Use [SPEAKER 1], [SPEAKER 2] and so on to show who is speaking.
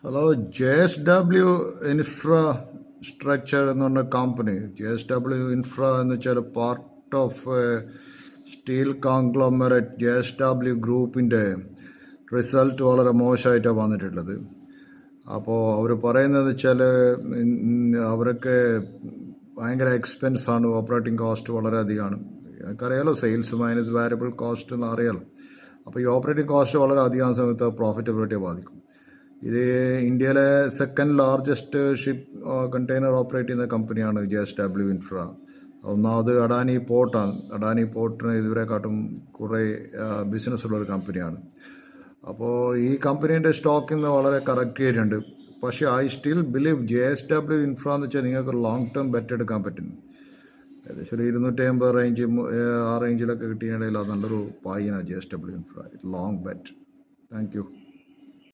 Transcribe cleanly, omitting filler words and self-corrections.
[SPEAKER 1] Hello, JSW infrastructure എന്ന് പറഞ്ഞ company. JSW infra എന്ന് വെച്ചാൽ part of steel conglomerate JSW ഗ്രൂപ്പിൻ്റെ റിസൾട്ട് വളരെ മോശമായിട്ടാണ് വന്നിട്ടുള്ളത്. അപ്പോൾ അവർ പറയുന്നത് വെച്ചാൽ അവർക്ക് ഭയങ്കര എക്സ്പെൻസാണ്, ഓപ്പറേറ്റിംഗ് കോസ്റ്റ് വളരെ അധികമാണ്. എനിക്കറിയാലോ, സെയിൽസ് മൈനസ് വാരിയബിൾ കോസ്റ്റ് എന്ന് അറിയാലോ. അപ്പോൾ ഈ ഓപ്പറേറ്റിംഗ് കോസ്റ്റ് വളരെ അധികം സമയത്ത് പ്രോഫിറ്റബിലിറ്റിയെ ബാധിക്കും. ഇത് ഇന്ത്യയിലെ second largest ship container operate ചെയ്യുന്ന കമ്പനിയാണ് JSW ഇൻഫ്ര. ഒന്നാമത് അഡാനി പോർട്ടാണ്. അഡാനി പോർട്ടിന് ഇതുവരെക്കാട്ടും കുറേ ബിസിനസ്സുള്ളൊരു കമ്പനിയാണ്. അപ്പോൾ ഈ കമ്പനീൻ്റെ സ്റ്റോക്കിൽ നിന്ന് വളരെ കറക്റ്റ് ചെയ്തിട്ടുണ്ട്. പക്ഷേ I still believe JSW infra എന്ന് വെച്ചാൽ നിങ്ങൾക്ക് ലോങ് ടേം ബെറ്റ് എടുക്കാൻ പറ്റും. ഏകദേശം ഒരു 250 റേഞ്ച്, ആ റേഞ്ചിലൊക്കെ കിട്ടിയതിനിടയിൽ അത് നല്ലൊരു പായിനാണ് JSW infra. Long bet. Thank U.